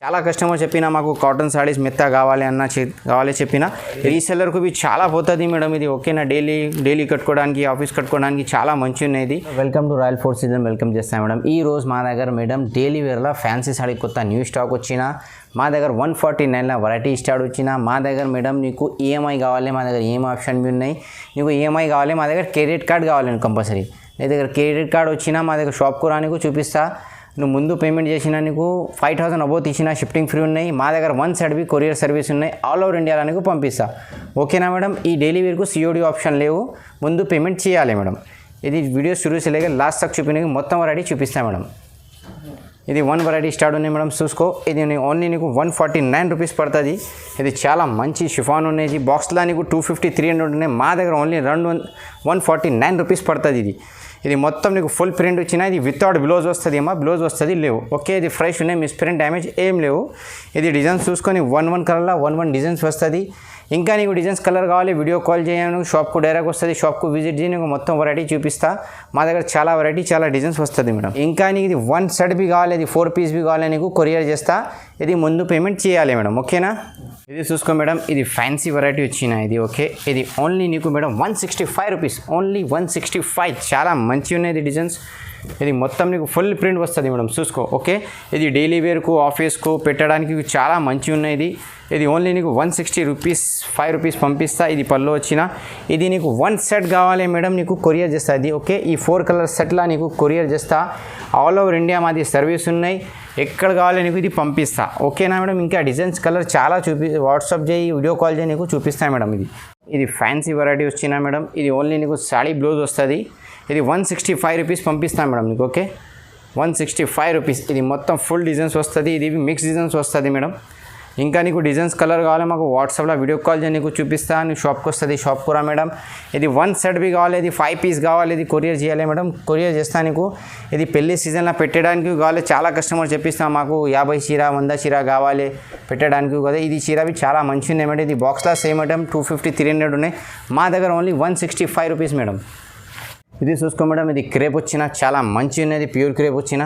చాలా కస్టమర్ చెప్పినా మాకు కాటన్ సారీస్ మెత్త కావాలి చెప్పినా రీసెల్లర్కు ఇవి చాలా పోతుంది మేడం. ఇది ఓకేనా, డైలీ కట్టుకోవడానికి, ఆఫీస్ కట్టుకోవడానికి చాలా మంచి ఉన్నది. Welcome to royal four season, welcome చేస్తాం మేడం. ఈ రోజు మా దగ్గర మేడం డైలీ వేర్లో ఫ్యాన్సీ సారీ కొత్త న్యూ స్టాక్ వచ్చిన మా దగ్గర 149లో వెరైటీ స్టార్ట్ వచ్చిన మా దగ్గర మేడం. నీకు ఈఎంఐ కావాలి, మా దగ్గర ఈఎంఐ ఆప్షన్ ఉన్నాయి. నీకు ఈఎంఐ కావాలి, మా దగ్గర క్రెడిట్ కార్డ్ కావాలి కంపల్సరీ. నీ దగ్గర క్రెడిట్ కార్డ్ వచ్చినా మా దగ్గర షాప్కు రానికి చూపిస్తా. నువ్వు ముందు పేమెంట్ చేసినా నీకు 5000 అబోవ్ తీసినా షిఫ్టింగ్ ఫ్రీ ఉన్నాయి. మా దగ్గర 1 సైడ్ కొరియర్ సర్వీస్ ఉన్నాయి. ఆల్ ఓవర్ ఇండియాలో నీకు పంపిస్తా. ఓకేనా మేడం. ఈ డైలీ వేర్కు సిఓడి ఆప్షన్ లేవు, ముందు పేమెంట్ చేయాలి మేడం. ఇది వీడియో शुरू से लेकर లాస్ట్ तक చూపిన మొత్తం వెరైటీ చూపిస్తా మేడం. ఇది 1 వెరైటీ స్టార్ట్ ఉన్నాయి మేడం, చూసుకో. ఇది ఓన్లీ నీకు 149 రూపీస్ పడుతుంది. ఇది చాలా మంచి షిఫాన్ ఉన్నాయి. బాక్స్లో నీకు 250, 300 ఉన్నాయి. మా దగ్గర ఓన్లీ 149 రూపీస్ పడుతుంది. ఇది మొత్తం నీకు ఫుల్ ప్రింట్ వచ్చినా. ఇది వితౌట్ బ్లౌజ్ వస్తుంది అమ్మా, బ్లౌజ్ వస్తుంది లేవు. ఓకే, ఇది ఫ్రెష్ ఉన్నాయి, మిస్ ప్రింట్ డ్యామేజ్ ఏం లేవు. ఇది డిజైన్స్ చూసుకొని 1 కలర్లో 1 డిజైన్స్ వస్తుంది. ఇంకా నీకు డిజైన్స్ కలర్ కావాలి, వీడియో కాల్ చేయను, షాప్కు డైరెక్ట్ వస్తుంది. షాప్కు విజిట్ చేయి, నీకు మొత్తం వెరైటీ చూపిస్తా. మా దగ్గర చాలా వెరైటీ, చాలా డిజైన్స్ వస్తుంది మేడం. ఇంకా నీకు ఇది 1 సెట్ బి కావాలి, ఇది 4 పీస్ బి కావాలి, నీకు కొరియర్ చేస్తా. ఇది ముందు పేమెంట్ చేయాలి మేడం. ఓకేనా. ఇది చూసుకో మేడం, ఇది ఫ్యాన్సీ వెరైటీ వచ్చిన ఇది. ఓకే, ఇది ఓన్లీ నీకు మేడం 165 రూపీస్, ఓన్లీ 165. చాలా మంచి ఉన్నాయి డిజైన్స్. ఇది మొత్తం నీకు ఫుల్ ప్రింట్ వస్తుంది మేడం, చూసుకో. ఓకే, ఇది డైలీ వేర్కు, ఆఫీస్కు పెట్టడానికి చాలా మంచి ఉన్నాయి. ఇది ఓన్లీ నీకు 160 రూపీస్, 5 రూపీస్ పంపిస్తా. ఇది పళ్ళు వచ్చిన. ఇది నీకు 1 సెట్ కావాలి మేడం, నీకు కొరియర్ చేస్తా. ఇది ఓకే, ఈ 4 కలర్ సెట్లా నీకు కొరియర్ చేస్తా. ఆల్ ఓవర్ ఇండియా మాది సర్వీస్ ఉన్నాయి. ఎక్కడ కావాలి నీకు ఇది పంపిస్తా. ఓకేనా మేడం. ఇంకా డిజైన్స్ కలర్ చాలా వాట్సాప్ చేయి, వీడియో కాల్ చేయి, నీకు చూపిస్తా మేడం. ఇది ఫ్యాన్సీ వెరైటీ వచ్చిన మేడం. ఇది ఓన్లీ నీకు సాడీ బ్లౌజ్ వస్తుంది. ఇది 165 రూపీస్ పంపిస్తాను మేడం నీకు. Okay, 165 rupees. ఇది మొత్తం ఫుల్ డిజైన్స్ వస్తుంది. ఇది మిక్స్ డిజైన్స్ వస్తుంది మేడం. ఇంకా నీకు డిజైన్స్ కలర్ కావాలి, మాకు వాట్సాప్లో వీడియో కాల్ చేసి నీకు చూపిస్తా. నీకు షాప్కి వస్తుంది, షాప్కు రా మేడం. ఇది 1 సెట్ బి కావాలి, ఇది 5 పీస్ కావాలి, ఇది కొరియర్ చేయాలి మేడం. కొరియర్ చేస్తా నీకు. ఇది పెళ్లి సీజన్లో పెట్టడానికి కావాలి. చాలా కస్టమర్ చెప్పిస్తాం, మాకు 50 చీర, 100 చీర కావాలి పెట్టడానికి కదా. ఇది చీరవి చాలా మంచి ఉన్నాయి మేడం. ఇది బాక్స్లో సేమ్ మేడం 250, 300 ఉన్నాయి. మా దగ్గర ఓన్లీ 165 రూపీస్ మేడం. ఇది చూసుకో మేడం, ఇది క్రేప్ వచ్చిన, చాలా మంచి ఉన్నది, ప్యూర్ క్రేప్ వచ్చిన.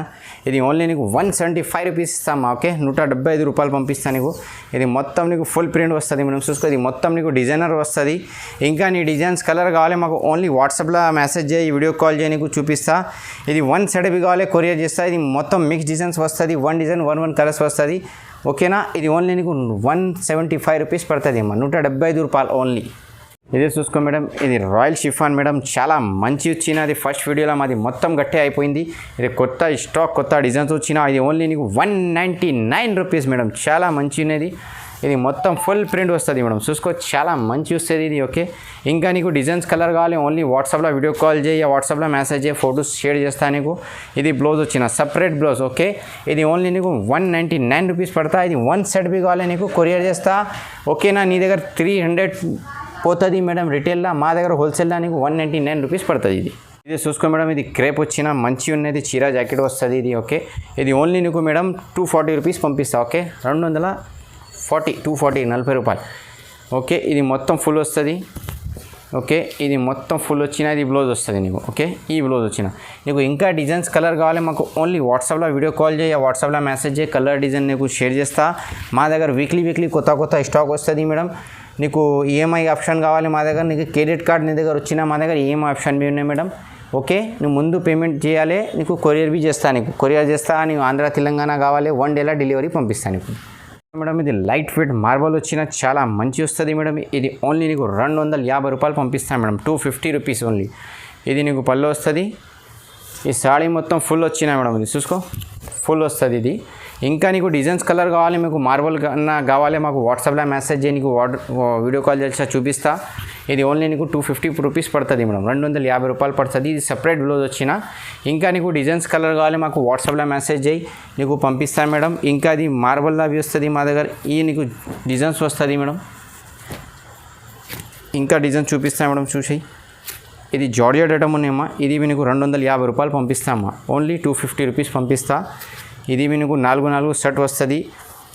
ఇది ఓన్లీ నీకు 175 రూపీస్ ఇస్తామా. ఓకే, 175 రూపాయలు పంపిస్తాను నీకు. ఇది మొత్తం నీకు ఫుల్ ప్రింట్ వస్తుంది మేడం, చూసుకో. ఇది మొత్తం నీకు డిజైనర్ వస్తుంది. ఇంకా నీ డిజైన్స్ కలర్ కావాలి, మాకు ఓన్లీ వాట్సాప్లో మెసేజ్ చేయి, వీడియో కాల్ చేయి, నీకు చూపిస్తా. ఇది 1 సెట్ బి కావాలి, కొరియర్ చేస్తా. ఇది మొత్తం మిక్స్ డిజైన్స్ వస్తుంది. 1 డిజైన్ 1 కలర్స్ వస్తుంది. ఓకేనా. ఇది ఓన్లీ నీకు 175 రూపీస్ పడుతుంది అమ్మా, 175 రూపాయలు ఓన్లీ. ఇదే చూసుకో మేడం, ఇది రాయల్ షిఫాన్ మేడం, చాలా మంచి వచ్చినది. ఫస్ట్ వీడియోలో మాది మొత్తం గట్టే అయిపోయింది. ఇది కొత్త స్టాక్, కొత్త డిజైన్స్ వచ్చిన. ఇది ఓన్లీ నీకు 199 రూపీస్ మేడం, చాలా మంచి ఉన్నది. ఇది మొత్తం ఫుల్ ప్రింట్ వస్తుంది మేడం, చూసుకో. చాలా మంచి వస్తుంది ఇది. ఓకే, ఇంకా నీకు డిజైన్స్ కలర్ కావాలి, ఓన్లీ వాట్సాప్లో వీడియో కాల్ చేయి, వాట్సాప్లో మెసేజ్ చేయి, ఫొటోస్ షేర్ చేస్తాను నీకు. ఇది బ్లౌజ్ వచ్చిన, సపరేట్ బ్లౌజ్. ఓకే, ఇది ఓన్లీ నీకు 199 రూపీస్ పడతా. ఇది 1 సెట్ బి కావాలి, నీకు కొరియర్ చేస్తా. ఓకేనా. నీ దగ్గర 300 పోతుంది మేడం రిటైల్లో, మా దగ్గర హోల్సేల్లో నీకు 199 రూపీస్ పడుతుంది. ఇది చూసుకో మేడం, ఇది క్రేప్ వచ్చిన మంచి ఉన్నది, చీర జాకెట్ వస్తుంది ఇది. ఓకే, ఇది ఓన్లీ నీకు మేడం 240 రూపీస్ పంపిస్తా. ఓకే, 240 40 రూపాయలు. ఓకే, ఇది మొత్తం ఫుల్ వస్తుంది. ఓకే, ఇది మొత్తం ఫుల్ వచ్చిన, ఇది బ్లౌజ్ వస్తుంది నీకు. ఓకే, ఈ బ్లౌజ్ వచ్చిన. నీకు ఇంకా డిజైన్స్ కలర్ కావాలి, మాకు ఓన్లీ వాట్సాప్లో వీడియో కాల్ చేయి, వాట్సాప్లో మెసేజ్ చేయి, కలర్ డిజైన్ నీకు షేర్ చేస్తా. మా దగ్గర వీక్లీ కొత్త స్టాక్ వస్తుంది మేడం. నీకు ఈఎంఐ ఆప్షన్ కావాలి, మా దగ్గర నీకు క్రెడిట్ కార్డ్ నీ దగ్గర వచ్చినా మా దగ్గర ఈఎంఐ ఆప్షన్ బి ఉన్నాయి మేడం. ఓకే, నువ్వు ముందు పేమెంట్ చేయాలి, నీకు కొరియర్ బి చేస్తా. నీకు కొరియర్ చేస్తా. నీకు ఆంధ్ర తెలంగాణ కావాలి, 1 డేలో డెలివరీ పంపిస్తాను నీకు మేడం. ఇది లైట్ వెయిట్ మార్బల్ వచ్చిన, చాలా మంచి వస్తుంది మేడం. ఇది ఓన్లీ నీకు 250 రూపాయలు పంపిస్తాను మేడం, 250 రూపీస్ ఓన్లీ. ఇది నీకు పళ్ళు వస్తుంది. ఈ సాడీ మొత్తం ఫుల్ వచ్చినా మేడం, ఇది చూసుకో, ఫుల్ వస్తుంది ఇది. ఇంకా నీకు డిజైన్స్ కలర్ కావాలి, మీకు మార్బల్ కన్నా కావాలి, మాకు వాట్సాప్లో మెసేజ్ చేయి, నీకు వీడియో కాల్ చేసి చూపిస్తా. ఇది ఓన్లీ నీకు 250 రూపీస్ పడుతుంది మేడం, 250 రూపాయలు పడుతుంది. ఇది సపరేట్ బ్లౌజ్ వచ్చిన. ఇంకా నీకు డిజైన్స్ కలర్ కావాలి, మాకు వాట్సాప్లో మెసేజ్ చేయి, నీకు పంపిస్తాను మేడం. ఇంకా అది మార్బల్ అవి వస్తుంది మా దగ్గర. ఈ నీకు డిజైన్స్ వస్తుంది మేడం. ఇంకా డిజైన్ చూపిస్తాను మేడం, చూసి. ఇది జార్జెట్ ఐటమ్ ఉన్నాయమ్మా. ఇది నీకు 250 రూపాయలు పంపిస్తామమ్మా, ఓన్లీ 250 రూపీస్ పంపిస్తా. ఇది మీకు 4 సెట్ వస్తుంది.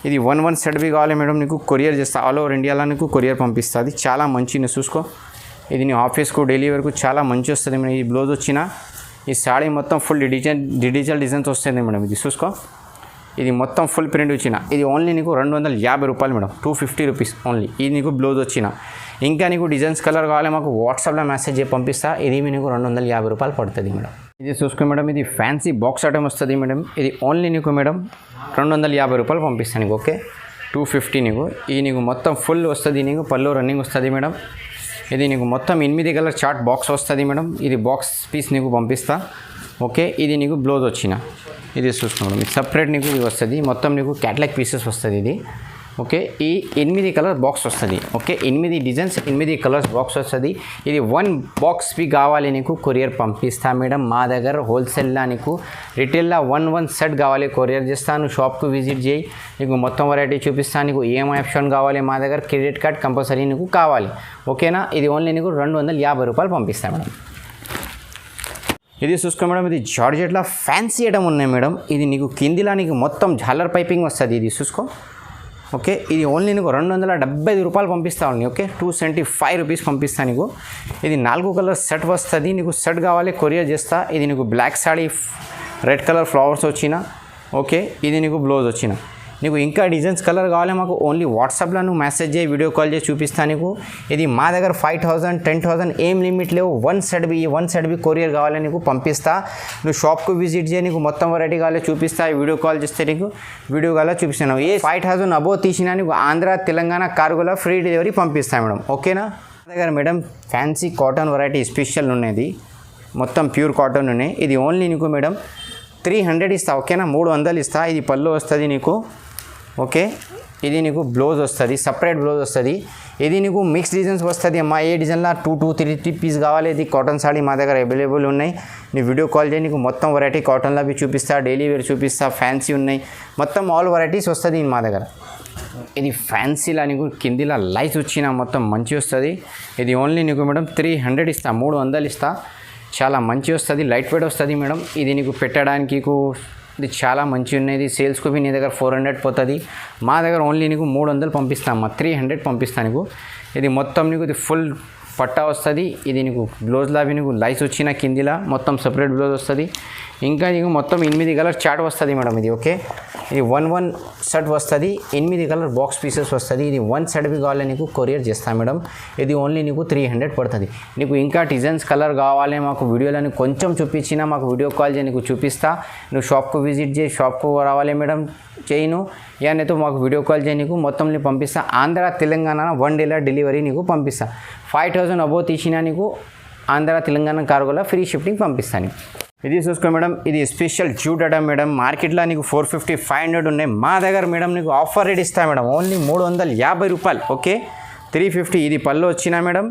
ఇది 1 సెట్ బి కావాలి మేడం, నీకు కొరియర్ చేస్తా. ఆల్ ఓవర్ ఇండియాలో నీకు కొరియర్ పంపిస్తుంది. చాలా మంచి చూసుకో. ఇది నీ ఆఫీస్కు డైలీ వరకు చాలా మంచి వస్తుంది మేడం. ఈ బ్లౌజ్ వచ్చిన, ఈ సాడీ మొత్తం ఫుల్ డిజిటల్ డిజైన్స్ వస్తుంది మేడం. ఇది చూసుకో. ఇది మొత్తం ఫుల్ ప్రింట్ వచ్చిన ఇది ఓన్లీ నీకు 250 రూపాయలు మేడం, 250 రూపీస్ ఓన్లీ. ఇది నీకు బ్లౌజ్ వచ్చిన. ఇంకా నీకు డిజైన్స్ కలర్ కావాలి మాకు వాట్సాప్లో మెసేజ్ చేసి పంపిస్తా. ఇది మీకు 250 రూపాయలు పడుతుంది మేడం. ఇది చూసుకో మేడం, ఇది ఫ్యాన్సీ బాక్స్ ఐటమ్ వస్తుంది మేడం. ఇది ఓన్లీ నీకు మేడం 250 రూపాయలు పంపిస్తాను నీకు. ఓకే 250 నీకు. ఇది నీకు మొత్తం ఫుల్ వస్తుంది, నీకు పళ్ళు రన్నింగ్ వస్తుంది మేడం. ఇది నీకు మొత్తం 8 కలర్ చార్ట్ బాక్స్ వస్తుంది మేడం. ఇది బాక్స్ పీస్ నీకు పంపిస్తా. ఓకే ఇది నీకు బ్లౌజ్ వచ్చిన. ఇది చూసుకోండి, ఇది సపరేట్ నీకు ఇది వస్తుంది, మొత్తం నీకు క్యాటలాగ్ పీసెస్ వస్తుంది ఇది. ఓకే ఈ 8 కలర్ బాక్స్ వస్తుంది. ఓకే 8 డిజైన్స్ 8 కలర్స్ బాక్స్ వస్తుంది. ఇది 1 బాక్స్ పీ కావాలి నీకు కొరియర్ పంపిస్తా మేడం. మా దగ్గర హోల్సేల్లా నీకు రిటైల్లో 1 సెట్ కావాలి కొరియర్ చేస్తాను. షాప్కు విజిట్ చేయి, నీకు మొత్తం వెరైటీ చూపిస్తాను. నీకు ఈఎంఐ ఆప్షన్ కావాలి మా దగ్గర, క్రెడిట్ కార్డ్ కంపల్సరీ నీకు కావాలి. ఓకేనా ఇది ఓన్లీ నీకు 250 రూపాయలు పంపిస్తాను మేడం. ఇది చూసుకో మేడం, ఇది జార్జెట్లో ఫ్యాన్సీ ఐటమ్ ఉన్నాయి మేడం. ఇది నీకు కిందిలా నీకు మొత్తం జాలర్ పైపింగ్ వస్తుంది. ఇది చూసుకో. ఓకే ఇది ఓన్లీ నీకు 275 రూపాయలు పంపిస్తాను. ఓకే 275 రూపీస్ పంపిస్తాను నీకు. ఇది 4 కలర్ సెట్ వస్తుంది. నీకు సెట్ కావాలి కొరియర్ చేస్తా. ఇది నీకు black sari red colour flowers వచ్చిన. ఓకే ఇది నీకు బ్లౌజ్ వచ్చిన. నీకు ఇంకా డిజైన్స్ కలర్ కావాలి మాకు ఓన్లీ వాట్సాప్లో నువ్వు మెసేజ్ చేయి, వీడియో కాల్ చేసి చూపిస్తాను నీకు. ఇది మా దగ్గర 5,000 10,000 ఏం లిమిట్ లేవు. 1 సెట్ బి కొరియర్ కావాలి నీకు పంపిస్తా. నువ్వు షాప్కు విజిట్ చేయి, నీకు మొత్తం వెరైటీ కావాలి చూపిస్తా. వీడియో కాల్ చేస్తే నీకు వీడియో కాల్ చూపిస్తాను. ఏ 5,000 అబోవ్ తీసినా నీకు ఆంధ్ర తెలంగాణ కార్గోలో ఫ్రీ డెలివరీ పంపిస్తాను మేడం. ఓకేనా మా దగ్గర madam fancy cotton variety special ఉన్నది, మొత్తం ప్యూర్ కాటన్ ఉన్నాయి. ఇది ఓన్లీ నీకు మేడం 300 ఇస్తా. ఓకేనా 300 ఇస్తా. ఇది పళ్ళు వస్తుంది నీకు. ఓకే ఇది నీకు బ్లౌజ్ వస్తుంది, సపరేట్ బ్లౌజ్ వస్తుంది. ఇది నీకు మిక్స్ డిజైన్స్ వస్తుంది అమ్మా. ఏ డిజైన్లో 2-3 పీస్ కావాలి. ఇది కాటన్ సాడీ మా దగ్గర అవైలబుల్ ఉన్నాయి. నీ వీడియో కాల్ చేయి, నీకు మొత్తం వెరైటీ కాటన్లో అవి చూపిస్తా, డైలీ వేర్ చూపిస్తా, ఫ్యాన్సీ ఉన్నాయి, మొత్తం ఆల్ వెరైటీస్ వస్తుంది మా దగ్గర. ఇది ఫ్యాన్సీలా నీకు కిందిలా లైట్స్ వచ్చిన మొత్తం మంచి వస్తుంది. ఇది ఓన్లీ నీకు మేడం 300 ఇస్తా, 300 ఇస్తా. చాలా మంచి వస్తుంది, లైట్ వెయిట్ వస్తుంది మేడం. ఇది నీకు పెట్టడానికి ఇది చాలా మంచి ఉన్నది. సేల్స్కు నీ దగ్గర 400 పోతుంది, మా దగ్గర ఓన్లీ నీకు 300 పంపిస్తామమ్మా. 300 పంపిస్తాను నీకు. ఇది మొత్తం నీకు ఇది ఫుల్ పట్టా వస్తుంది. ఇది నీకు బ్లౌజ్లో అవి నీకు లైస్ వచ్చిన కిందిలా మొత్తం సపరేట్ బ్లౌజ్ వస్తుంది. ఇంకా నీకు మొత్తం 8 కలర్ చార్ట్ వస్తుంది మేడం. ఇది ఓకే ఇది 1 సెట్ వస్తుంది, 8 కలర్ బాక్స్ పీసెస్ వస్తుంది. ఇది 1 సెట్ బి కావాలి నీకు కొరియర్ చేస్తాను మేడం. ఇది ఓన్లీ నీకు 300 పడుతుంది. నీకు ఇంకా డిజైన్స్ కలర్ కావాలి మాకు వీడియోలో కొంచెం చూపించినా మాకు వీడియో కాల్ చేయి, నీకు చూపిస్తా. నువ్వు షాప్కు విజిట్ చేయి, షాప్కు రావాలి మేడం చేయను ఏనైతే మాకు వీడియో కాల్ చేయి, నీకు మొత్తం నీకు పంపిస్తా. ఆంధ్ర తెలంగాణ 1 డేలో డెలివరీ నీకు పంపిస్తా. 5,000 అబోవ్ తీసినా నీకు ఆంధ్ర తెలంగాణ కార్గోలో ఫ్రీ షిఫ్టింగ్ పంపిస్తాను. ఇది చూసుకో మేడం, ఇది స్పెషల్ జూట్ ఐటమ్ మేడం. మార్కెట్లో నీకు 450 500 ఉన్నాయి, మా దగ్గర మేడం నీకు ఆఫర్ రేట్ ఇస్తా మేడం. ఓన్లీ 350 రూపాయలు. ఓకే 350. ఇది పళ్ళు వచ్చినా మేడం.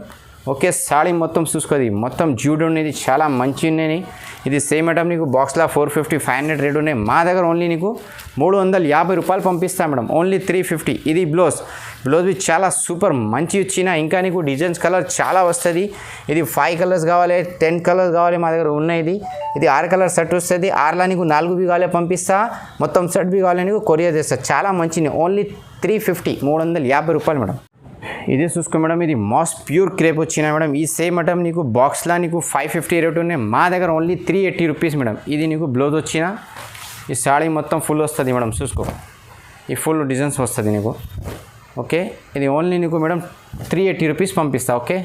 ఓకే సాడీ మొత్తం చూసుకోది, మొత్తం జూట్ ఉన్నది, చాలా మంచి ఉన్నాయి. ఇది సేమ్ ఐటమ్ నీకు బాక్స్లో 450 500 రేట్ ఉన్నాయి, మా దగ్గర ఓన్లీ నీకు 350 రూపాయలు పంపిస్తా మేడం. ఓన్లీ 350. ఇది బ్లౌజ్ చాలా సూపర్ మంచి ఇచ్చిన. ఇంకా నీకు డిజైన్స్ కలర్ చాలా వస్తుంది. ఇది 5 కలర్స్ కావాలి, 10 కలర్స్ కావాలి మా దగ్గర ఉన్నాయి. ఇది 6 కలర్ సెట్ వస్తుంది. 6లో నీకు 4 బి కావాలి పంపిస్తా, మొత్తం సెట్ బి కావాలి నీకు కొరియర్ చేస్తా. చాలా మంచిది. ఓన్లీ 350, 350 రూపాయలు మేడం. ఇది చూసుకో మేడం, ఇది మాస్ ప్యూర్ క్రేప్ వచ్చిన మేడం. ఈ సేమ్ ఐటమ్ నీకు బాక్స్లో నీకు 550 రేట్ ఉన్నాయి, మా దగ్గర ఓన్లీ 380 రూపీస్ మేడం. ఇది నీకు బ్లౌజ్ వచ్చిన, ఈ సాడీ మొత్తం ఫుల్ వస్తుంది మేడం. చూసుకో ఈ ఫుల్ డిజైన్స్ వస్తుంది నీకు. ఓకే ఇది ఓన్లీ నీకు మేడం 380 రూపీస్ పంపిస్తా. ఓకే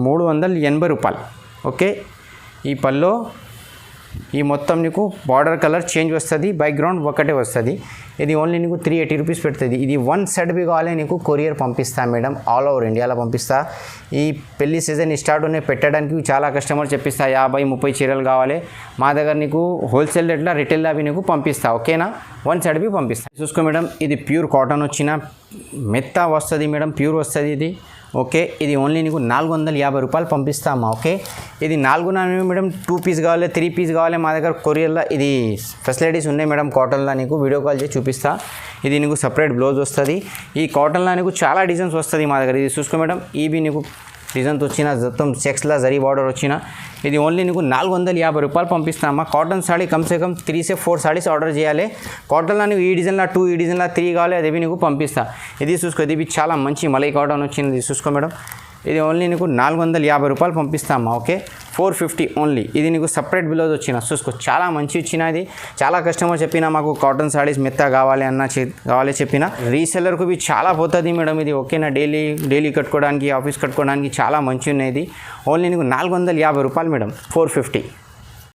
380 రూపాయలు. ఓకే ఈ పల్లో ఈ మొత్తం నీకు బార్డర్ కలర్ చేంజ్ వస్తుంది, బ్యాక్గ్రౌండ్ ఒకటే వస్తుంది. ఇది ఓన్లీ నీకు 380 రూపీస్ పెడుతుంది. ఇది 1 సెట్ బి కావాలి నీకు కొరియర్ పంపిస్తా మేడం. ఆల్ ఓవర్ ఇండియాలో పంపిస్తా. ఈ పెళ్లి సీజన్ స్టార్ట్ ఉన్నాయి, పెట్టడానికి చాలా కస్టమర్ చెప్పిస్తా 50-30 చీరలు కావాలి, మా దగ్గర నీకు హోల్సేల్ రేట్లో రిటైల్లో అవి నీకు పంపిస్తా. ఓకేనా 1 సెట్ బి పంపిస్తా. చూసుకో మేడం, ఇది ప్యూర్ కాటన్ వచ్చిన మెత్త వస్తుంది మేడం, ప్యూర్ వస్తుంది ఇది. ఓకే ఇది ఓన్లీ నీకు 450 రూపాయలు పంపిస్తా అమ్మా. ఓకే ఇది 4 మేడం 2 పీస్ కావాలి, 3 పీస్ కావాలి, మా దగ్గర కొరియర్లో ఇది ఫెసిలిటీస్ ఉన్నాయి మేడం. కాటన్లో నీకు వీడియో కాల్ చేసి చూపిస్తా. ఇది నీకు సపరేట్ బ్లౌజ్ వస్తుంది. ఈ కాటన్లో నీకు చాలా డిజైన్స్ వస్తుంది మా దగ్గర. ఇది చూసుకో మేడం, ఇవి నీకు డిజైన్స్ వచ్చిన మొత్తం చెక్స్లో జరీ బార్డర్ వచ్చిన. ఇది ఓన్లీ నీకు 450 రూపాయలు పంపిస్తామా. కాటన్ సాడీ కమ్సే కమ్ 3 से 4 సాడీస్ ఆర్డర్ చేయాలి. కాటన్లో నీకు ఈ డిజైన్లో 2, ఈ డిజైన్లో 3 కావాలి, అది నీకు పంపిస్తా. ఇది చూసుకో, ఇది చాలా మంచి మలై కాటన్ వచ్చింది. చూసుకో మేడం, ఇది ఓన్లీ నీకు 450 రూపాయలు పంపిస్తామా. Okay 450 only. ఇది నీకు సపరేట్ బ్లౌజ్ వచ్చిన చూసుకో, చాలా మంచి ఇచ్చినది. చాలా కస్టమర్ చెప్పిన మాకు కాటన్ సారీస్ మెత్త కావాలి కావాలి చెప్పిన రీసెల్లర్కు ఇవి చాలా పోతుంది మేడం. ఇది ఓకేనా, డైలీ కట్టుకోవడానికి, ఆఫీస్ కట్టుకోవడానికి చాలా మంచి ఉన్నది. ఓన్లీ నీకు 450 రూపాయలు మేడం, 450.